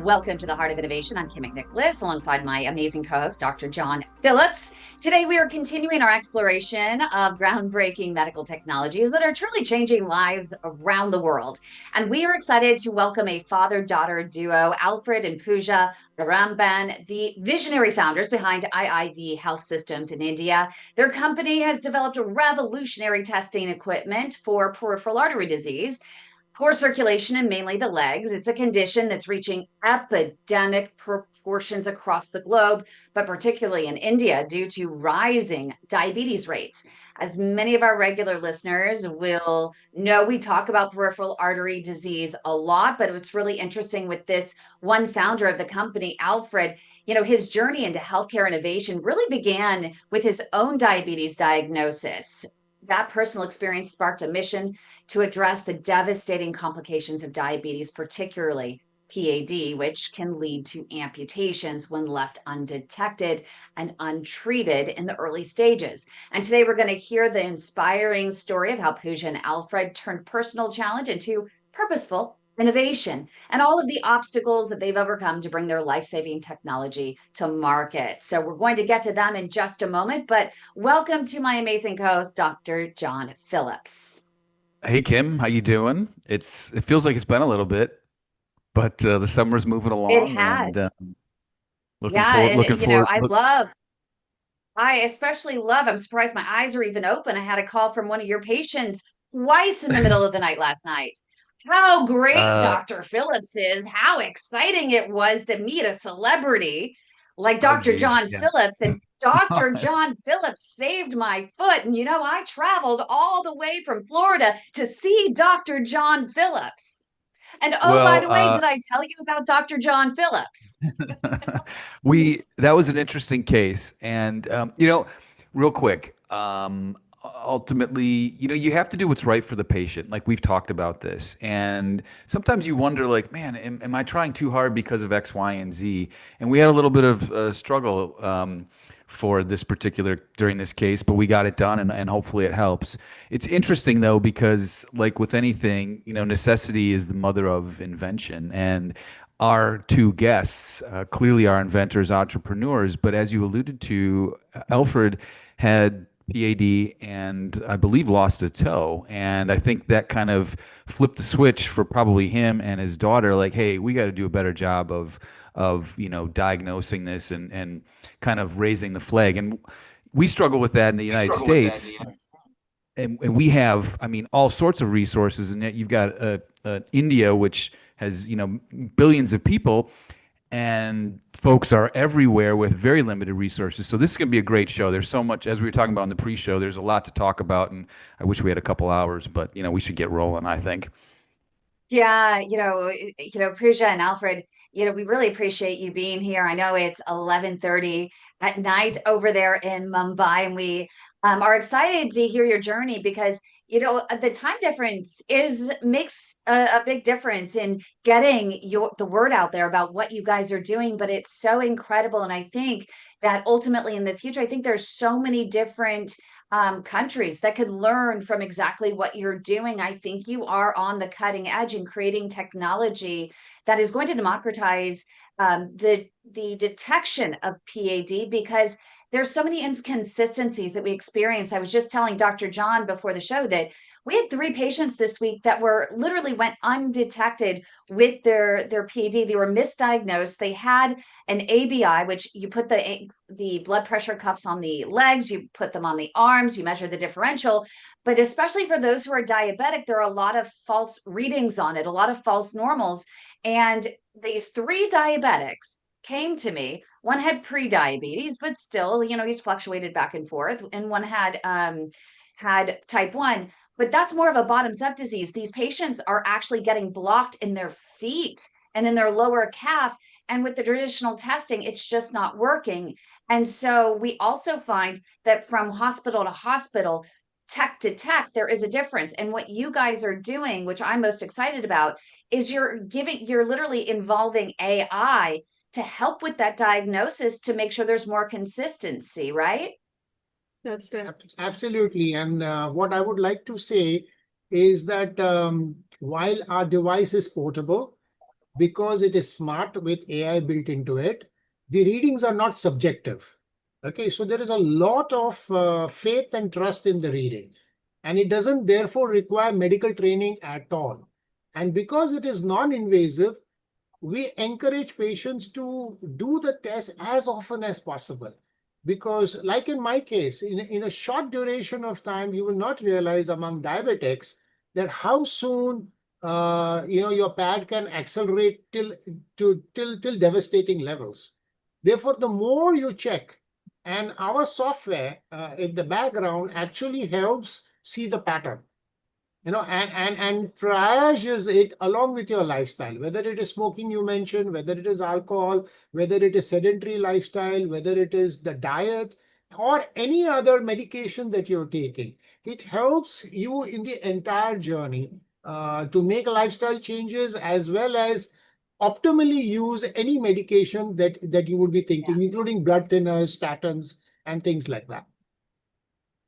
Welcome to the Heart of Innovation. I'm Kim McNicholas, alongside my amazing co-host, Dr. John Phillips. Today, we are continuing our exploration of groundbreaking medical technologies that are truly changing lives around the world. And we are excited to welcome a father-daughter duo, Alfred and Pooja Arambhan, the visionary founders behind IIV Health Systems in India. Their company has developed a revolutionary testing equipment for peripheral artery disease, poor circulation in mainly the legs. It's a condition that's reaching epidemic proportions across the globe, but particularly in India due to rising diabetes rates. As many of our regular listeners will know, we talk about peripheral artery disease a lot, but it's really interesting with this one founder of the company, Alfred. His journey into healthcare innovation really began with his own diabetes diagnosis. That personal experience sparked a mission to address the devastating complications of diabetes, particularly P.A.D, which can lead to amputations when left undetected and untreated in the early stages. And today we're going to hear the inspiring story of how Pooja and Alfred turned personal challenge into purposeful innovation and all of the obstacles that they've overcome to bring their life-saving technology to market. So we're going to get to them in just a moment, but welcome to my amazing co-host, Dr. John Phillips. Hey Kim, how you doing? It feels like it's been a little bit, but the summer's moving It along, and has. looking Yeah, forward. and Looking forward. I especially love, I'm surprised my eyes are even open. I had a call from one of your patients twice in the middle of the night last night. How great Uh, Dr. Phillips is, how exciting it was to meet a celebrity like oh Dr. geez, John yeah. Phillips. And Dr. John Phillips saved my foot. And I traveled all the way from Florida to see Dr. John Phillips. And oh, by Well, the way, did I tell you about Dr. John Phillips? we that was an interesting case, and real quick, ultimately, you have to do what's right for the patient. Like we've talked about this, and sometimes you wonder, like, man, am I trying too hard because of X, Y, and Z? And we had a little bit of struggle for this particular during this case, but we got it done, and hopefully it helps. It's interesting though because, like with anything, necessity is the mother of invention, and our two guests clearly are inventors, entrepreneurs, but as you alluded to, Alfred had PAD and I believe lost a toe. And I think that kind of flipped the switch for probably him and his daughter, like, hey, we got to do a better job of diagnosing this and kind of raising the flag. And we struggle with that in the United States. And we have, I mean, all sorts of resources, and yet you've got India, which has billions of people, and folks are everywhere with very limited resources. So this is going to be a great show. There's so much, as we were talking about in the pre-show. There's a lot to talk about, and I wish we had a couple hours, but we should get rolling, I think. Yeah, Pooja and Alfred, we really appreciate you being here. I know it's 11:30 at night over there in Mumbai, and we are excited to hear your journey because, the time difference makes a big difference in getting the word out there about what you guys are doing, but it's so incredible. And I think that ultimately in the future, I think there's so many different countries that could learn from exactly what you're doing. I think you are on the cutting edge in creating technology that is going to democratize the detection of PAD because there's so many inconsistencies that we experience. I was just telling Dr. John before the show that we had 3 patients this week that were literally went undetected with their PAD. They were misdiagnosed. They had an ABI, which you put the blood pressure cuffs on the legs, you put them on the arms, you measure the differential. But especially for those who are diabetic, there are a lot of false readings on it, a lot of false normals. And these 3 diabetics came to me. One had pre-diabetes, but still, he's fluctuated back and forth. And one had type 1, but that's more of a bottoms up disease. These patients are actually getting blocked in their feet and in their lower calf. And with the traditional testing, it's just not working. And so we also find that from hospital to hospital, tech to tech, there is a difference. And what you guys are doing, which I'm most excited about, is you're literally involving AI to help with that diagnosis to make sure there's more consistency, right? That's absolutely. And what I would like to say is that while our device is portable, because it is smart with AI built into it, the readings are not subjective. Okay, so there is a lot of faith and trust in the reading, and it doesn't therefore require medical training at all. And because it is non-invasive, we encourage patients to do the test as often as possible. Because, like in my case, in a short duration of time, you will not realize among diabetics that how soon your pad can accelerate till devastating levels. Therefore, the more you check, and our software in the background actually helps see the pattern, and triages it along with your lifestyle, whether it is smoking you mentioned, whether it is alcohol, whether it is sedentary lifestyle, whether it is the diet, or any other medication that you're taking. It helps you in the entire journey to make lifestyle changes, as well as optimally use any medication that you would be thinking, including blood thinners, statins, and things like that.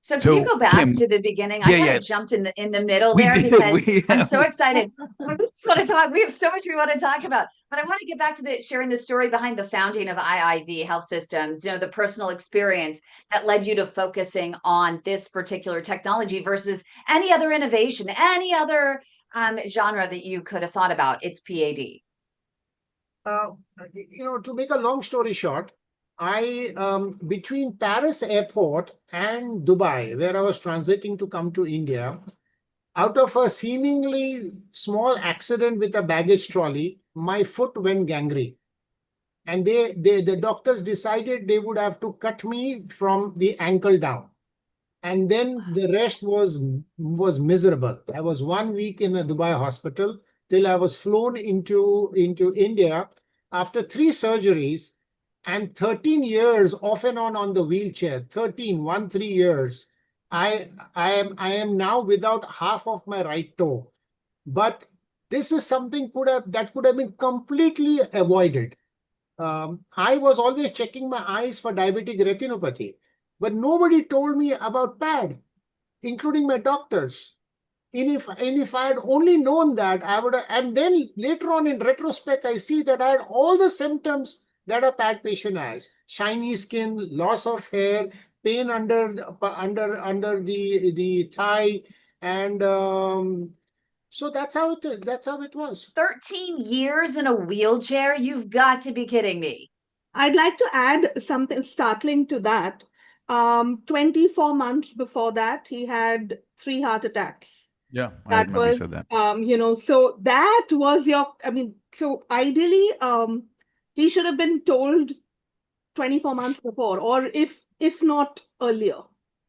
So can you go back Kim, to the beginning? yeah, I kind yeah. of jumped in the middle We there did. because We- I'm so excited. I just want to talk. We have so much we want to talk about, but I want to get back to sharing the story behind the founding of IIV Health Systems. The personal experience that led you to focusing on this particular technology versus any other innovation, any other genre that you could have thought about. It's PAD. To make a long story short, I between Paris airport and Dubai, where I was transiting to come to India, out of a seemingly small accident with a baggage trolley, my foot went gangrene. And the doctors decided they would have to cut me from the ankle down. And then the rest was miserable. I was 1 week in a Dubai hospital till I was flown into India after 3 surgeries and 13 years off and on the wheelchair. 3 years. I am now without half of my right toe. But this is something that could have been completely avoided. I was always checking my eyes for diabetic retinopathy, but nobody told me about PAD, including my doctors. And if I had only known that, I would have, and then later on in retrospect, I see that I had all the symptoms that a PAD patient has: shiny skin, loss of hair, pain under the thigh, and so that's how it was. 13 years in a wheelchair? You've got to be kidding me. I'd like to add something startling to that. 24 months before that, he had 3 heart attacks. Yeah, I That remember you was, said that. so that was so ideally, he should have been told 24 months before, or if not earlier,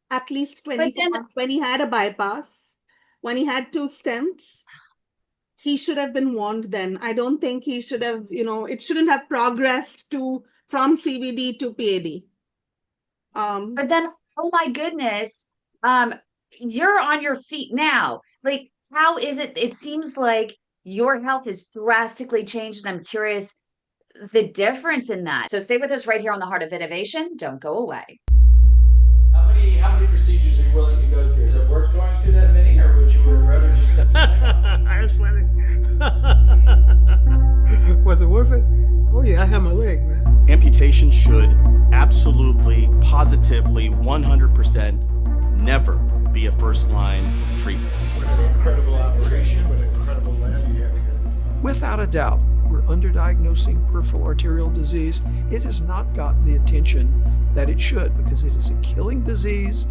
at least 24 months when he had a bypass, when he had 2 stents. He should have been warned then. I don't think he should have, it shouldn't have progressed from CVD to PAD. But then, oh my goodness, you're on your feet now. Like, how is it? It seems like your health has drastically changed, and I'm curious the difference in that. So stay with us right here on the Heart of Innovation. Don't go away. How many procedures are you willing to go through? Is it worth going through that many, or would you rather just step That's funny. Was it worth it? Oh yeah, I have my leg, man. Amputation should absolutely, positively, 100% never be a first-line treatment. What an incredible operation, what an incredible lab you have here. Without a doubt, we're underdiagnosing peripheral arterial disease. It has not gotten the attention that it should, because it is a killing disease,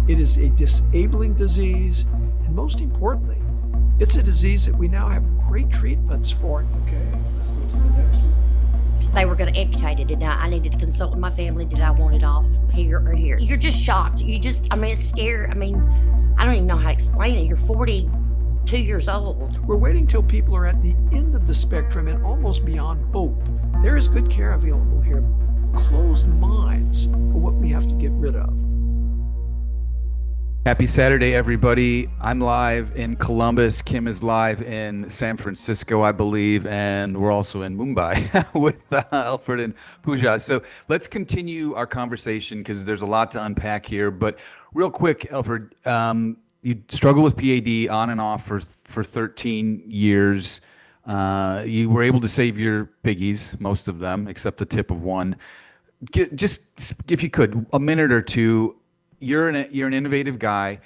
it is a disabling disease, and most importantly, it's a disease that we now have great treatments for. Okay, let's go to the next one. They were going to amputate it, and I needed to consult with my family. Did I want it off here or here? You're just shocked. It's scary. I don't even know how to explain it. You're 42 years old. We're waiting till people are at the end of the spectrum and almost beyond hope. There is good care available here. Closed minds are what we have to get rid of. Happy Saturday, everybody. I'm live in Columbus. Kim is live in San Francisco, I believe, and we're also in Mumbai with Alfred and Pooja. So let's continue our conversation because there's a lot to unpack here. But real quick, Alfred, you struggled with PAD on and off for 13 years. You were able to save your piggies, most of them, except the tip of one. Just if you could, a minute or two. You're an innovative guy.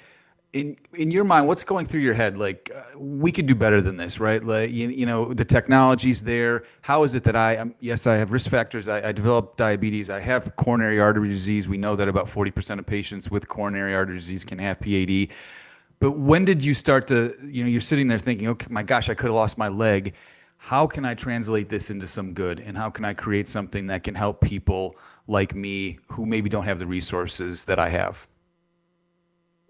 In your mind, what's going through your head? Like, we could do better than this, right? Like, the technology's there. How is it that yes, I have risk factors. I developed diabetes. I have coronary artery disease. We know that about 40% of patients with coronary artery disease can have P.A.D. But when did you start to, you're sitting there thinking, okay, my gosh, I could have lost my leg. How can I translate this into some good? And how can I create something that can help people like me who maybe don't have the resources that I have?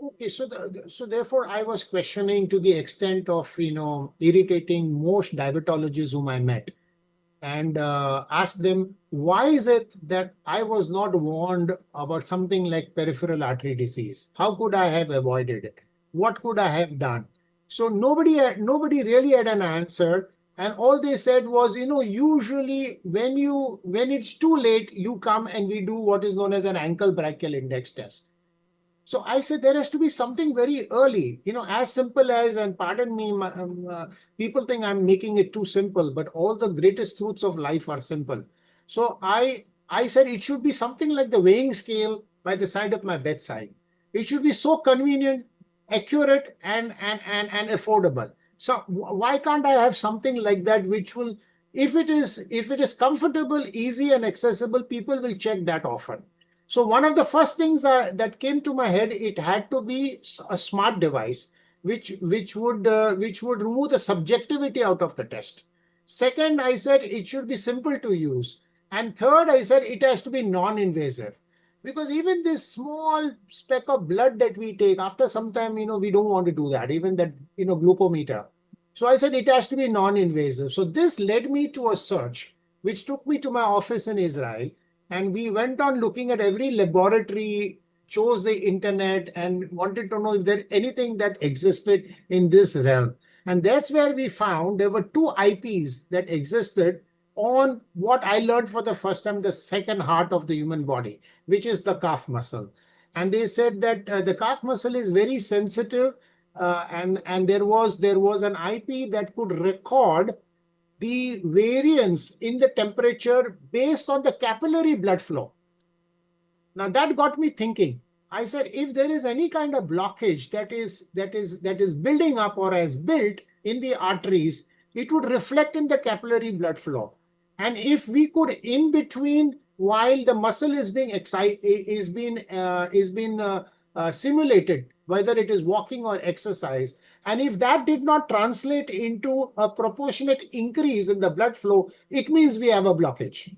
Okay, so therefore I was questioning to the extent of, irritating most diabetologists whom I met, and asked them, why is it that I was not warned about something like peripheral artery disease? How could I have avoided it? What could I have done? So nobody really had an answer. And all they said was, usually when it's too late, you come and we do what is known as an ankle brachial index test. So I said there has to be something very early, as simple as, and pardon me, people think I'm making it too simple, but all the greatest truths of life are simple. So I said it should be something like the weighing scale by the side of my bedside. It should be so convenient, accurate, and affordable. So why can't I have something like that, which will, if it is comfortable, easy, and accessible, people will check that often. So one of the first things that came to my head, it had to be a smart device, which would remove the subjectivity out of the test. Second, I said it should be simple to use, and third, I said it has to be non-invasive, because even this small speck of blood that we take, after some time, we don't want to do that. Even that, glucometer. So I said it has to be non-invasive. So this led me to a search, which took me to my office in Israel. And we went on looking at every laboratory, chose the internet, and wanted to know if there anything that existed in this realm. And that's where we found there were two IPs that existed on what I learned for the first time, the second heart of the human body, which is the calf muscle. And they said that the calf muscle is very sensitive, and there was an IP that could record the variance in the temperature based on the capillary blood flow. Now that got me thinking. I said, if there is any kind of blockage that is building up or has built in the arteries, it would reflect in the capillary blood flow. And if we could, in between, while the muscle is being simulated, whether it is walking or exercise, and if that did not translate into a proportionate increase in the blood flow, it means we have a blockage.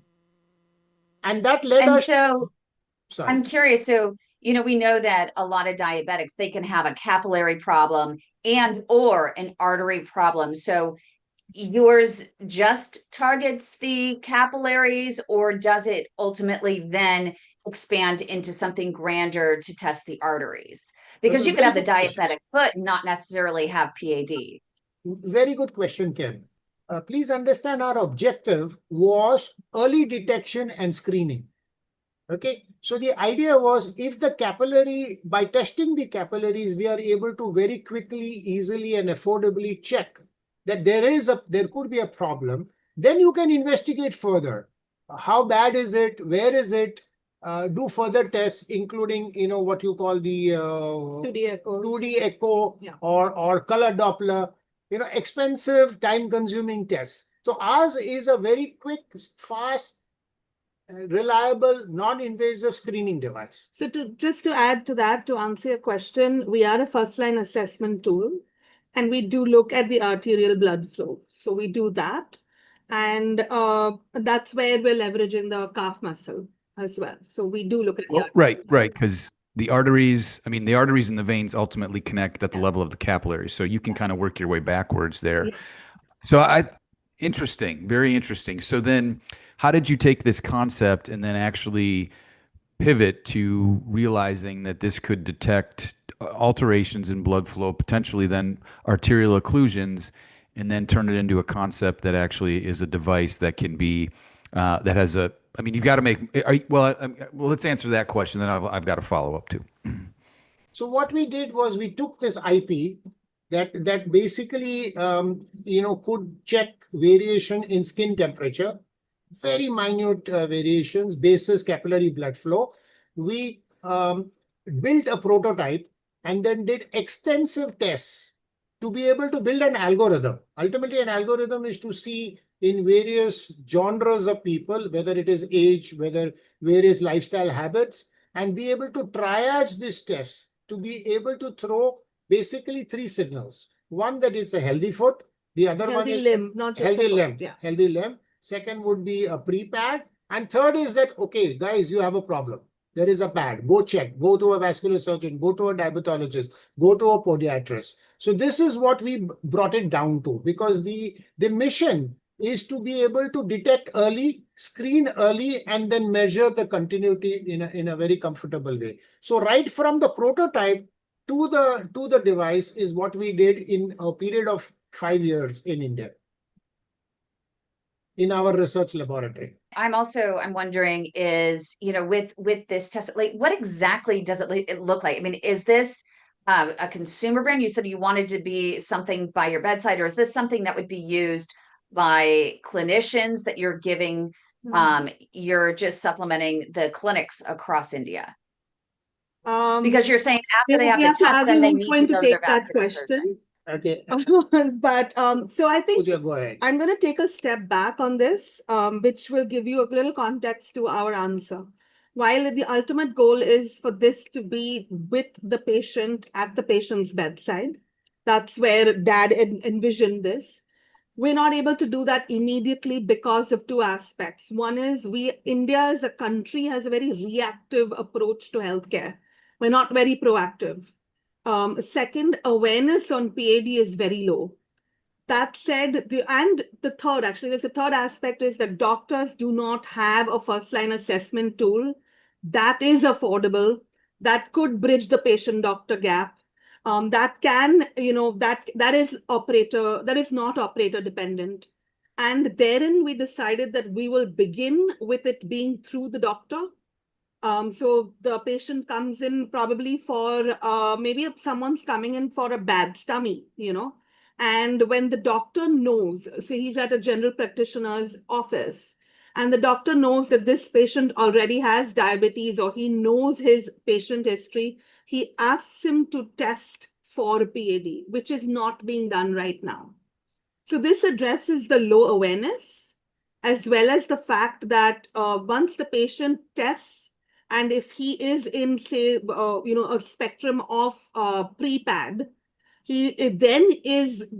And that led And us. so Sorry. I'm curious. So, we know that a lot of diabetics, they can have a capillary problem and or an artery problem. So yours just targets the capillaries, or does it ultimately then expand into something grander to test the arteries? Because you could have the diabetic foot and not necessarily have PAD. Very good question, Ken. Please understand, our objective was early detection and screening. Okay, so the idea was, if the capillary, by testing the capillaries, we are able to very quickly, easily, and affordably check that there could be a problem, then you can investigate further. How bad is it? Where is it? Do further tests, including what you call the 2D echo, Yeah. or color Doppler. Expensive, time-consuming tests. So ours is a very quick, fast, reliable, non-invasive screening device. So just to add to that, to answer your question, we are a first-line assessment tool, and we do look at the arterial blood flow. So we do that, and that's where we're leveraging the calf muscle as well. So we do look at the right, because the arteries and the veins ultimately connect at the level of the capillaries. So you can kind of work your way backwards there. Yes. So interesting, very interesting. So then how did you take this concept and then actually pivot to realizing that this could detect alterations in blood flow, potentially then arterial occlusions, and then turn it into a concept that actually is a device that can be, that has a, you've got to make, well, let's answer that question, then I've got a follow-up too. So what we did was, we took this IP that basically could check variation in skin temperature, very minute variations, basis capillary blood flow. We built a prototype and then did extensive tests to be able to build an algorithm. Ultimately, an algorithm is to see in various genres of people, whether it is age, whether various lifestyle habits, and be able to triage this test to be able to throw basically 3 signals. One, that it's a healthy foot. The other one is limb, not just healthy a foot. limb. Yeah. Healthy limb. Second would be a pre-pad. And third is that, okay, guys, you have a problem. There is a pad. Go check. Go to a vascular surgeon. Go to a diabetologist. Go to a podiatrist. So this is what we brought it down to, because the mission is to be able to detect early, screen early, and then measure the continuity in a very comfortable way. So right from the prototype to the device is what we did in a period of 5 years in India, in our research laboratory. I'm wondering is, with this test, like, what exactly does it look like? I mean, is this a consumer brand? You said you wanted to be something by your bedside, or is this something that would be used by clinicians that you're giving? You're just supplementing the clinics across India? Because you're saying after they have the test, then they need to go to their vascular surgeon. Okay. But so I think Pooja, go ahead. I'm going to take a step back on this, which will give you a little context to our answer. While the ultimate goal is for this to be with the patient at the patient's bedside, that's where Dad envisioned this. We're not able to do that immediately because of 2 aspects. One is India as a country has a very reactive approach to healthcare. We're not very proactive. Second, awareness on P.A.D is very low. That said, there's a third aspect is that doctors do not have a first-line assessment tool that is affordable, that could bridge the patient-doctor gap. That is not operator dependent. And therein we decided that we will begin with it being through the doctor. So the patient comes in probably for maybe if someone's coming in for a bad stomach, and when the doctor knows, so he's at a general practitioner's office, and the doctor knows that this patient already has diabetes, or he knows his patient history, he asks him to test for P.A.D, which is not being done right now. So this addresses the low awareness, as well as the fact that once the patient tests, and if he is in, say, a spectrum of pre-PAD, he then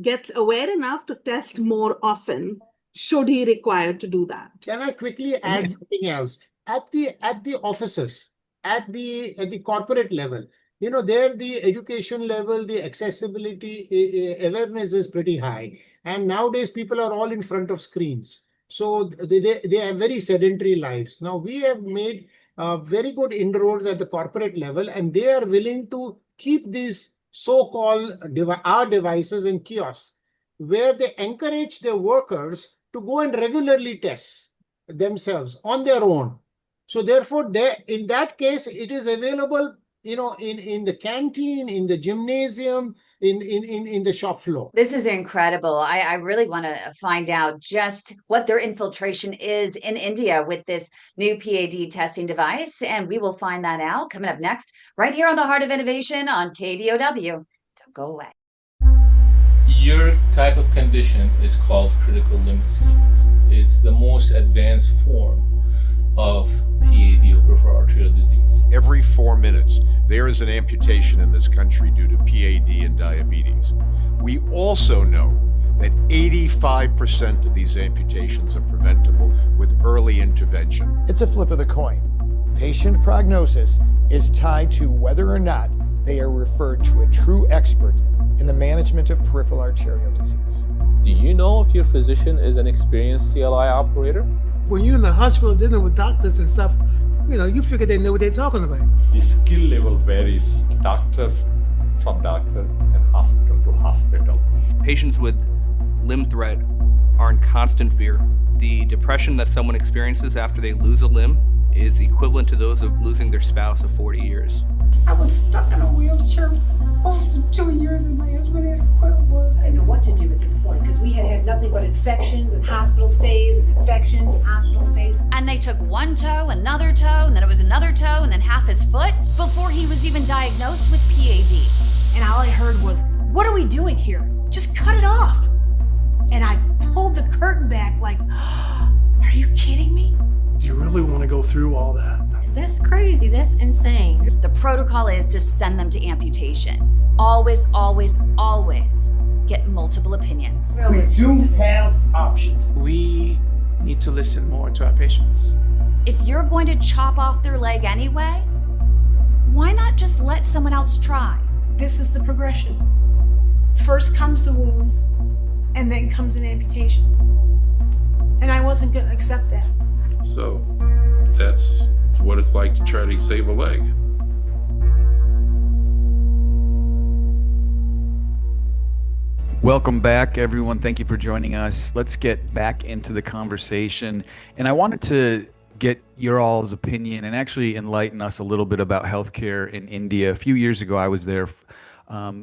gets aware enough to test more often, should he require to do that. Can I quickly add something else? At the offices, at the corporate level, there the education level, the accessibility awareness is pretty high. And nowadays people are all in front of screens. So they have very sedentary lives. Now we have made very good inroads at the corporate level, and they are willing to keep these so-called our devices in kiosks, where they encourage their workers to go and regularly test themselves on their own. So therefore, in that case, it is available, in the canteen, in the gymnasium, in the shop floor. This is incredible. I really want to find out just what their infiltration is in India with this new P.A.D testing device. And we will find that out coming up next, right here on the Heart of Innovation on KDOW. Don't go away. Your type of condition is called critical limb ischemia. It's the most advanced form of P.A.D or peripheral arterial disease. Every 4 minutes, there is an amputation in this country due to P.A.D and diabetes. We also know that 85% of these amputations are preventable with early intervention. It's a flip of the coin. Patient prognosis is tied to whether or not they are referred to a true expert in the management of peripheral arterial disease. Do you know if your physician is an experienced CLI operator? When you're in the hospital dealing with doctors and stuff, you figure they know what they're talking about. The skill level varies doctor from doctor and hospital to hospital. Patients with limb threat are in constant fear. The depression that someone experiences after they lose a limb is equivalent to those of losing their spouse of 40 years. I was stuck in a wheelchair close to 2 years and my husband had to quit work. I didn't know what to do at this point because we had had nothing but infections and hospital stays and infections and hospital stays. And they took one toe, another toe, and then it was another toe, and then half his foot before he was even diagnosed with P.A.D. And all I heard was, "What are we doing here? Just cut it off." And I pulled the curtain back like, "Are you kidding me?" Do you really want to go through all that? That's crazy. That's insane. The protocol is to send them to amputation. Always, always, always get multiple opinions. We do have options. We need to listen more to our patients. If you're going to chop off their leg anyway, why not just let someone else try? This is the progression. First comes the wounds, and then comes an amputation. And I wasn't going to accept that. So that's what it's like to try to save a leg. Welcome back, everyone. Thank you for joining us. Let's get back into the conversation. And I wanted to get your all's opinion and actually enlighten us a little bit about healthcare in India. A few years ago, I was there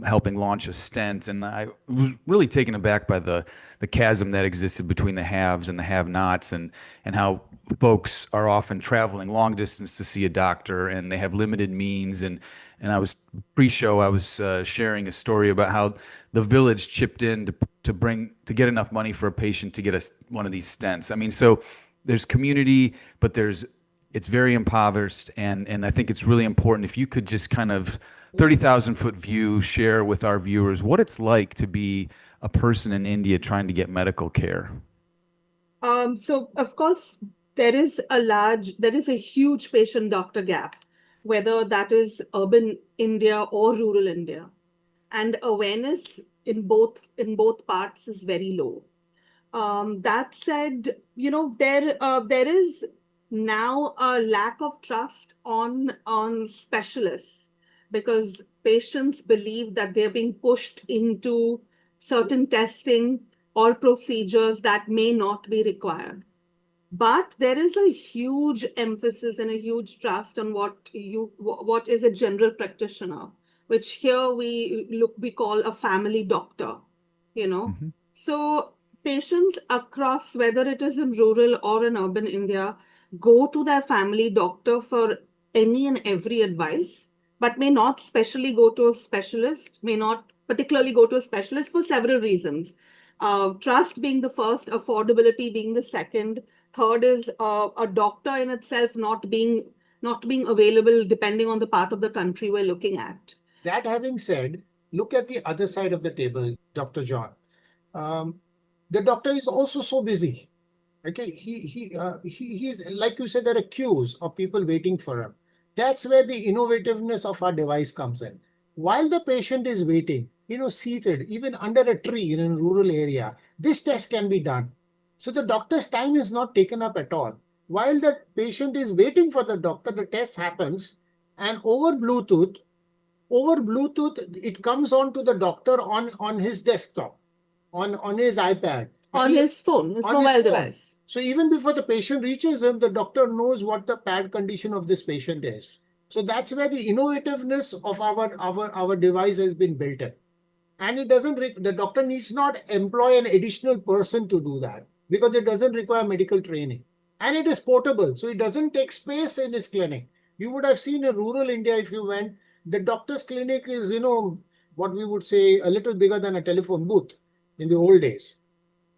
helping launch a stent, and I was really taken aback by the chasm that existed between the haves and the have-nots, and how folks are often traveling long distance to see a doctor, and they have limited means. And I was pre-show, I was sharing a story about how the village chipped in to get enough money for a patient to get one of these stents. I mean, so there's community, but it's very impoverished, and I think it's really important if you could just kind of 30,000-foot view share with our viewers what it's like to be a person in India trying to get medical care. So of course there is a huge patient-doctor gap, whether that is urban India or rural India, and awareness in both parts is very low. That said, there is now a lack of trust on specialists, because patients believe that they're being pushed into certain testing or procedures that may not be required. But there is a huge emphasis and a huge trust on what is a general practitioner, which here we call a family doctor, Mm-hmm. So patients across, whether it is in rural or in urban India, go to their family doctor for any and every advice, but may not specially go to a specialist, may not particularly go to a specialist for several reasons. Trust being the first, affordability being the second. Third is a doctor in itself not being available depending on the part of the country we're looking at. That having said, look at the other side of the table, Dr. John. The doctor is also so busy. Okay, he's like you said, there are queues of people waiting for him. That's where the innovativeness of our device comes in. While the patient is waiting, seated, even under a tree in a rural area, this test can be done. So the doctor's time is not taken up at all. While the patient is waiting for the doctor, the test happens, and over Bluetooth, it comes on to the doctor on his desktop, on his iPad. On his phone, his mobile device. So even before the patient reaches him, the doctor knows what the pad condition of this patient is. So that's where the innovativeness of our device has been built in. And the doctor needs not employ an additional person to do that, because it doesn't require medical training. And it is portable, so it doesn't take space in his clinic. You would have seen in rural India, if you went, the doctor's clinic is, what we would say, a little bigger than a telephone booth in the old days.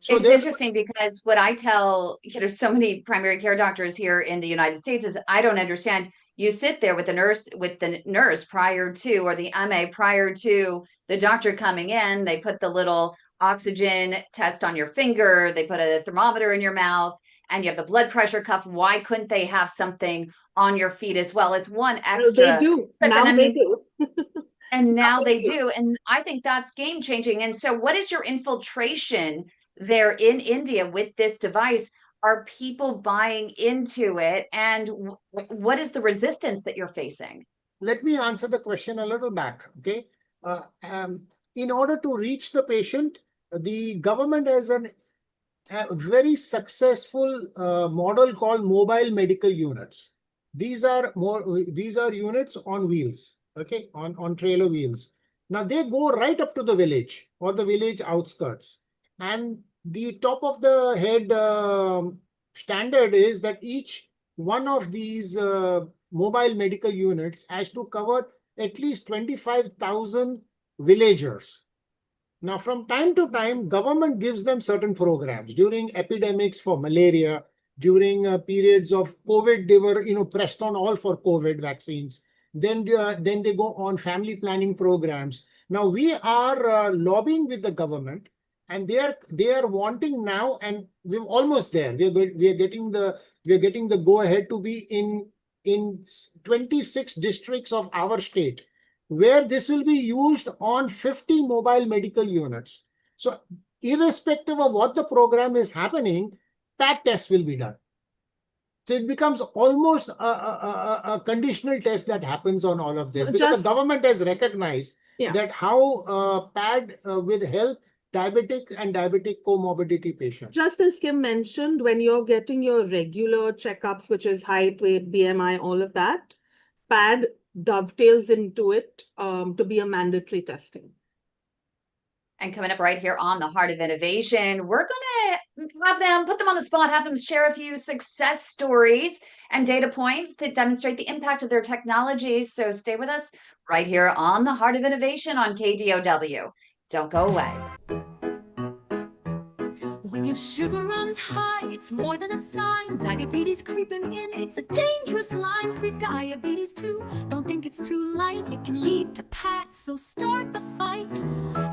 So it's interesting because what I tell, so many primary care doctors here in the United States is I don't understand. You sit there with the nurse prior to, or the MA prior to the doctor coming in. They put the little oxygen test on your finger. They put a thermometer in your mouth, and you have the blood pressure cuff. Why couldn't they have something on your feet as well? It's one extra. They do. Now they do. And now they do. And I think that's game changing. And so what is your infiltration there in India with this device? Are people buying into it? And what is the resistance that you're facing? Let me answer the question a little back. Okay. In order to reach the patient, the government has a very successful model called mobile medical units. These are units on wheels. okay, on trailer wheels. Now they go right up to the village or the village outskirts. And the top of the head standard is that each one of these mobile medical units has to cover at least 25,000 villagers. Now, from time to time, government gives them certain programs during epidemics for malaria, during periods of COVID. They were, pressed on all for COVID vaccines. Then they go on family planning programs. Now we are lobbying with the government, and they are wanting now, and we're almost there. We are getting the go ahead to be in 26 districts of our state, where this will be used on 50 mobile medical units. So irrespective of what the program is happening, PAD tests will be done. So it becomes almost a conditional test that happens on all of this, because the government has recognized that how PAD will help diabetic and diabetic comorbidity patients. Just as Kim mentioned, when you're getting your regular checkups, which is height, weight, BMI, all of that, PAD dovetails into it to be a mandatory testing. And coming up right here on the Heart of Innovation, we're going to put them on the spot, have them share a few success stories and data points that demonstrate the impact of their technologies. So stay with us right here on the Heart of Innovation on KDOW. Don't go away. When your sugar runs high, it's more than a sign. Diabetes creeping in, it's a dangerous line. Pre-diabetes too, don't think it's too light. It can lead to PAD, so start the fight.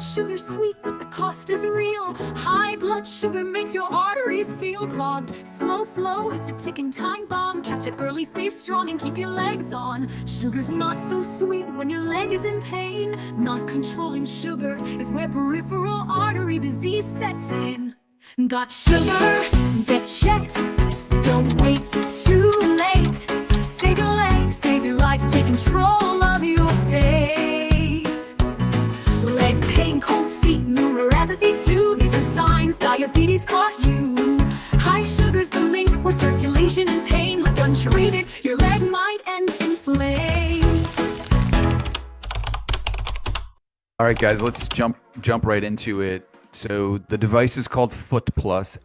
Sugar's sweet, but the cost is real. High blood sugar makes your arteries feel clogged. Slow flow, it's a ticking time bomb. Catch it early, stay strong, and keep your legs on. Sugar's not so sweet when your leg is in pain. Not controlling sugar is where peripheral artery disease sets in. Got sugar? Get checked. Don't wait too late. Save your legs, save your life. Take control of your fate. Leg pain, cold feet, neuropathy too. These are signs diabetes caught you. High sugar's the link where circulation and pain left untreated. Your leg might end in flame. All right, guys, let's jump right into it. So the device is called FootPlus,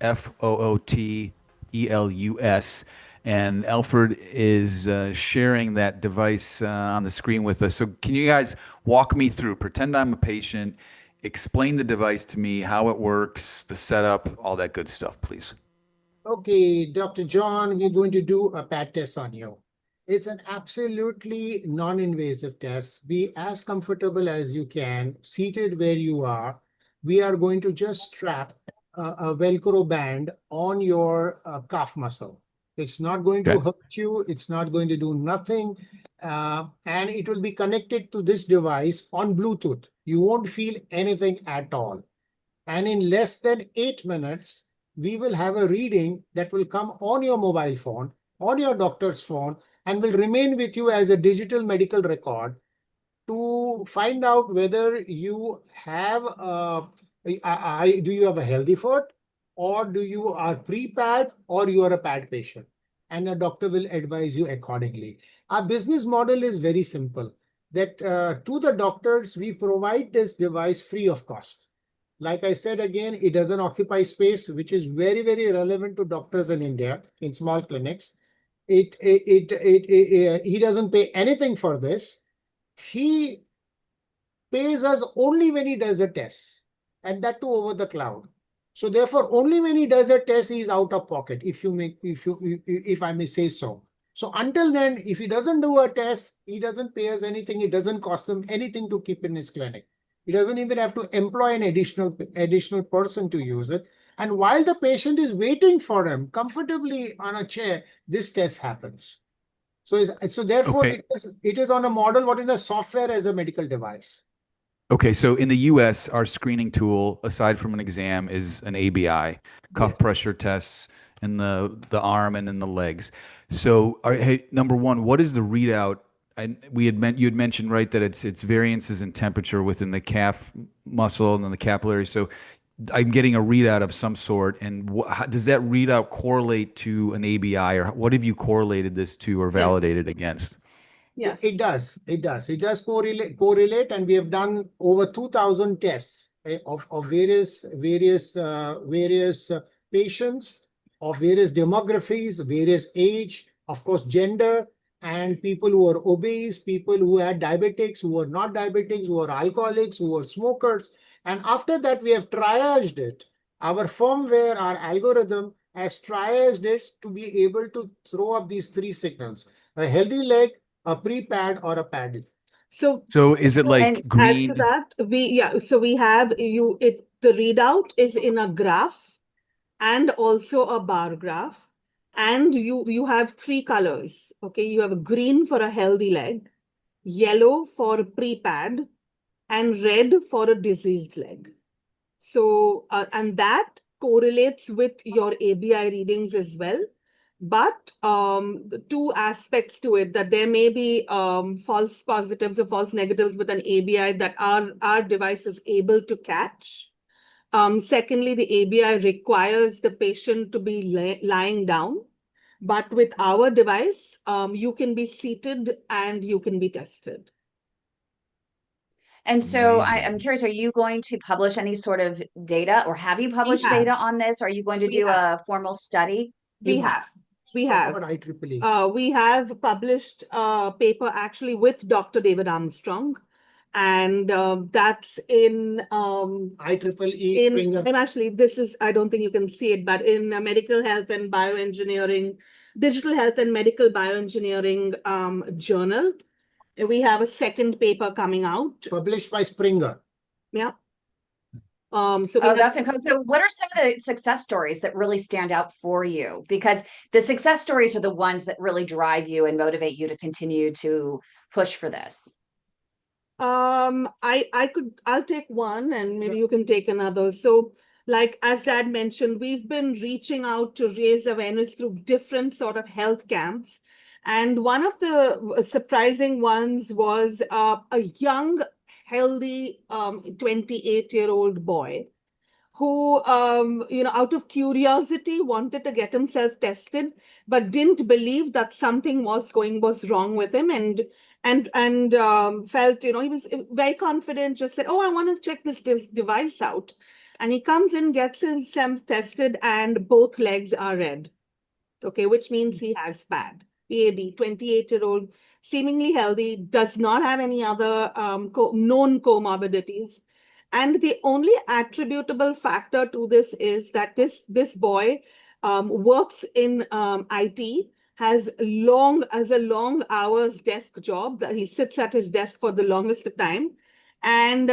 FootPlus, and Alfred is sharing that device on the screen with us. So can you guys walk me through, pretend I'm a patient, explain the device to me, how it works, the setup, all that good stuff, please. Okay, Dr. John, we're going to do a PAD test on you. It's an absolutely non-invasive test. Be as comfortable as you can, seated where you are. We are going to just strap a Velcro band on your calf muscle. It's not going to hurt you. It's not going to do nothing. And it will be connected to this device on Bluetooth. You won't feel anything at all. And in less than 8 minutes, we will have a reading that will come on your mobile phone, on your doctor's phone, and will remain with you as a digital medical record to find out whether you have do you have a healthy foot, or do you are pre-PAD, or you are a PAD patient, and a doctor will advise you accordingly. Our business model is very simple, that to the doctors, we provide this device free of cost. Like I said, again, it doesn't occupy space, which is very, very relevant to doctors in India, in small clinics. He doesn't pay anything for this. He pays us only when he does a test, and that too over the cloud. So therefore, only when he does a test, he is out of pocket, if I may say so. So until then, if he doesn't do a test, he doesn't pay us anything. It doesn't cost him anything to keep in his clinic. He doesn't even have to employ an additional person to use it. And while the patient is waiting for him comfortably on a chair, this test happens. So therefore, it is on a model, what is the software as a medical device. Okay, so in the US, our screening tool, aside from an exam, is an ABI, cuff pressure tests in the arm and in the legs. So, hey, number one, what is the readout? You had mentioned, right, that it's variances in temperature within the calf muscle and then the capillary. So I'm getting a readout of some sort, and does that readout correlate to an ABI, or what have you correlated this to or validated against? Yes. It does. It does. It does correlate, and we have done over 2,000 tests of various patients of various demographies, various age, of course, gender, and people who are obese, people who had diabetics, who are not diabetics, who are alcoholics, who are smokers. And after that, we have triaged it. Our firmware, our algorithm has triaged it to be able to throw up these three signals: a healthy leg, a pre-pad, or a padded. So is it to like add to green? that, so we have the readout is in a graph and also a bar graph, and you have three colors. Okay, you have a green for a healthy leg, yellow for a pre-pad, and red for a diseased leg. So and that correlates with your ABI readings as well. But the two aspects to it, that there may be false positives or false negatives with an ABI that our device is able to catch. Secondly, the ABI requires the patient to be lying down. But with our device, you can be seated and you can be tested. And so I'm curious, are you going to publish any sort of data, or have you published data on this? Are you going to do a formal study? We have. We have published a paper actually with Dr. David Armstrong, and that's in IEEE. I'm actually, I don't think you can see it, but in Medical Health and Bioengineering, Digital Health and Medical Bioengineering journal. We have a second paper coming out. Published by Springer. Yeah. That's incredible. So what are some of the success stories that really stand out for you? Because the success stories are the ones that really drive you and motivate you to continue to push for this. I'll take one and maybe you can take another. So like, as Dad mentioned, we've been reaching out to raise awareness through different sort of health camps. And one of the surprising ones was a young, healthy 28-year-old boy who, out of curiosity, wanted to get himself tested, but didn't believe that something was wrong with him, and felt, he was very confident, just said, oh, I want to check this device out. And he comes in, gets himself tested, and both legs are red. Okay, which means he has P.A.D, 28-year-old, seemingly healthy, does not have any other known comorbidities. And the only attributable factor to this is that this boy works in IT, has a long hours desk job, that he sits at his desk for the longest time, and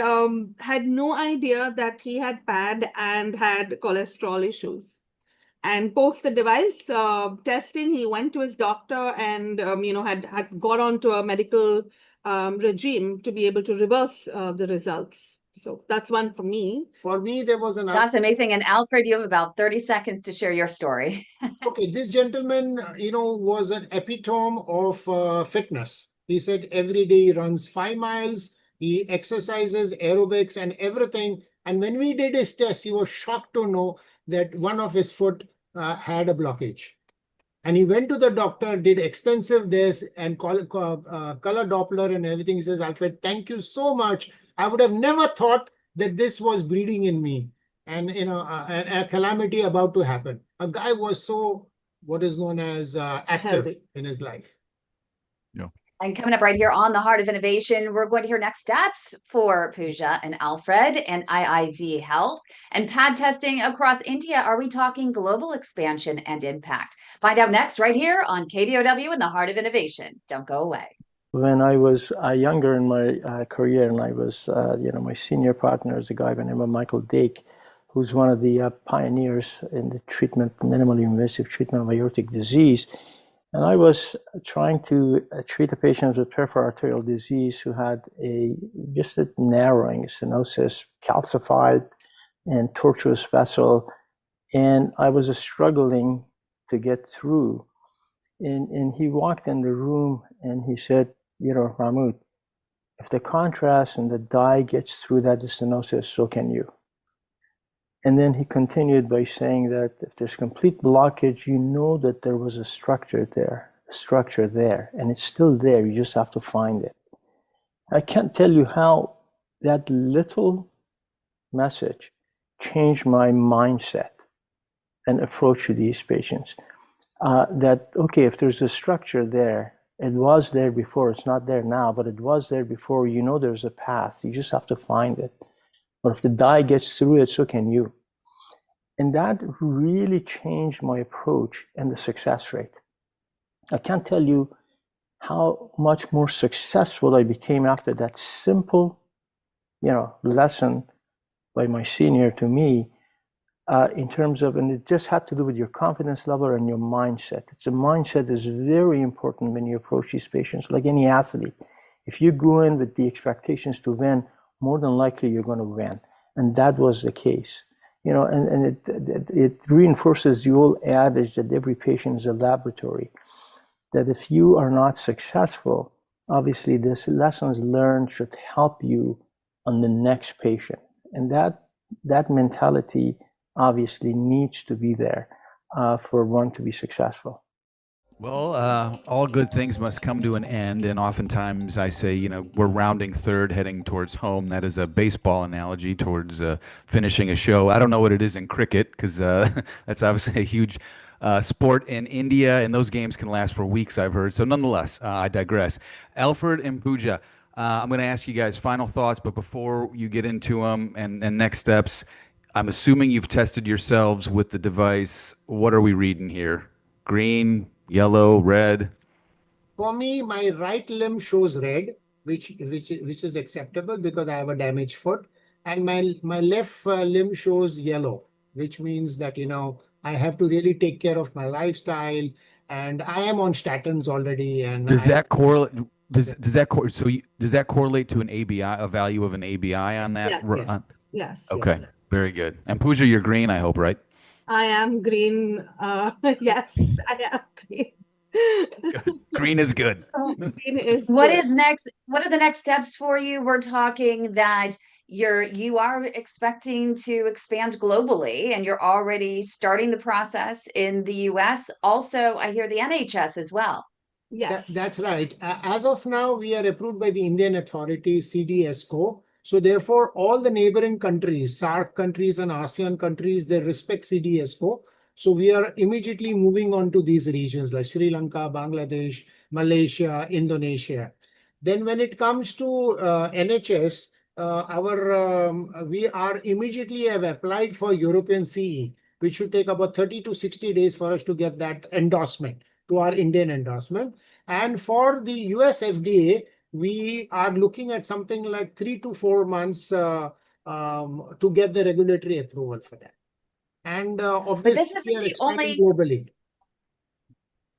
had no idea that he had PAD and had cholesterol issues. And post the device testing, he went to his doctor and had got onto a medical regime to be able to reverse the results. So that's one for me. For me, there was That's amazing. And Alfred, you have about 30 seconds to share your story. Okay, this gentleman, was an epitome of fitness. He said every day he runs 5 miles, he exercises, aerobics, and everything. And when we did his test, he was shocked to know that one of his foot had a blockage. And he went to the doctor, did extensive tests and color Doppler and everything. He says, Alfred, thank you so much. I would have never thought that this was bleeding in me and, a calamity about to happen. A guy was so, what is known as active in his life. And coming up right here on the Heart of Innovation, we're going to hear next steps for Pooja and Alfred and IIV Health and PAD testing across India. Are we talking global expansion and impact? Find out next right here on KDOW in the Heart of Innovation. Don't go away. When I was younger in my career, and I was, my senior partner is a guy by the name of Michael Dake, who's one of the pioneers in the minimally invasive treatment of aortic disease. And I was trying to treat a patient with peripheral arterial disease who had just a narrowing stenosis, calcified and tortuous vessel. And I was struggling to get through. And he walked in the room and he said, Mahmoud, if the contrast and the dye gets through that stenosis, so can you. And then he continued by saying that if there's complete blockage, you know that there was a structure there, structure there, and it's still there. You just have to find it. I can't tell you how that little message changed my mindset and approach to these patients. That, okay, if there's a structure there, it was there before, it's not there now, but it was there before, you know there's a path, you just have to find it. But if the dye gets through it, so can you. And that really changed my approach and the success rate. I can't tell you how much more successful I became after that simple, lesson by my senior to me, in terms of, and it just had to do with your confidence level and your mindset. It's a mindset is very important when you approach these patients, like any athlete. If you go in with the expectations to win, more than likely you're going to win. And that was the case. And it reinforces the old adage that every patient is a laboratory. That if you are not successful, obviously this lessons learned should help you on the next patient. And that mentality obviously needs to be there for one to be successful. Well, all good things must come to an end, and oftentimes I say, we're rounding third, heading towards home. That is a baseball analogy towards finishing a show. I don't know what it is in cricket, because that's obviously a huge sport in India, and those games can last for weeks, I've heard. So nonetheless, I digress. Alfred and Pooja, I'm going to ask you guys final thoughts, but before you get into them and next steps, I'm assuming you've tested yourselves with the device. What are we reading here? Green, yellow, red? For me, my right limb shows red, which is acceptable because I have a damaged foot, and my left limb shows yellow, which means that I have to really take care of my lifestyle, and I am on statins already. And does that correlate? Does that correlate to an ABI, a value of an ABI on that? Yes. Okay. Yes. Very good. And Pooja, you're green, I hope, right? I am green. Yes, I am green. Green is good. Green is What good. is next? What are the next steps for you? We're talking that you are expecting to expand globally, and you're already starting the process in the US. Also, I hear the NHS as well. Yes. That's right. As of now, we are approved by the Indian authority, CDSCO. So therefore, all the neighboring countries, SAARC countries and ASEAN countries, they respect CDSCO. So we are immediately moving on to these regions like Sri Lanka, Bangladesh, Malaysia, Indonesia. Then when it comes to NHS, we are immediately have applied for European CE, which should take about 30 to 60 days for us to get that endorsement to our Indian endorsement. And for the US FDA, we are looking at something like 3 to 4 months to get the regulatory approval for that. And obviously, But this isn't the only globally.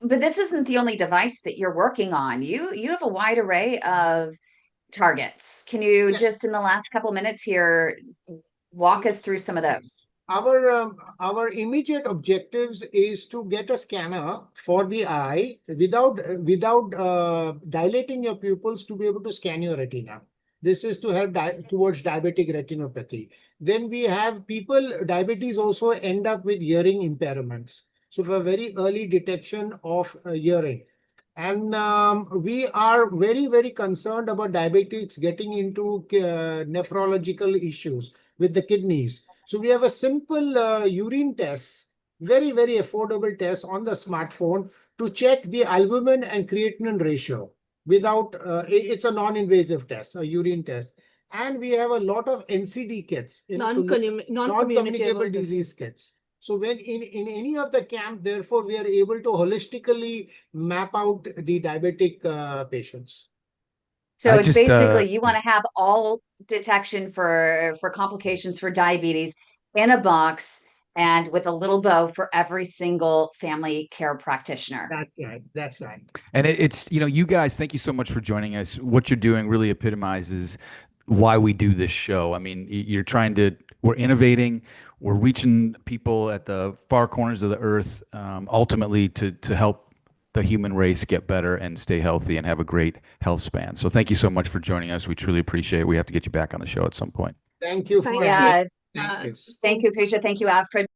But this isn't the only device that you're working on. You have a wide array of targets. Can you just in the last couple of minutes here walk us through some of those? Our immediate objectives is to get a scanner for the eye without dilating your pupils to be able to scan your retina. This is to help towards diabetic retinopathy. Then we have diabetes also end up with hearing impairments. So for very early detection of hearing. And we are very, very concerned about diabetics getting into nephrological issues with the kidneys. So we have a simple urine test, very, very affordable test on the smartphone to check the albumin and creatinine ratio. It's a non-invasive test, a urine test. And we have a lot of NCD kits, non-communicable disease kits. So when in any of the camp, therefore, we are able to holistically map out the diabetic patients. So it's basically you want to have all detection for complications for diabetes in a box and with a little bow for every single family care practitioner. That's right. That's right. And it's, you guys, thank you so much for joining us. What you're doing really epitomizes why we do this show. I mean, we're innovating, we're reaching people at the far corners of the earth, ultimately to help the human race get better and stay healthy and have a great health span. So thank you so much for joining us. We truly appreciate it. We have to get you back on the show at some point. Thank you. Thank you, Pooja. Thank you, Alfred.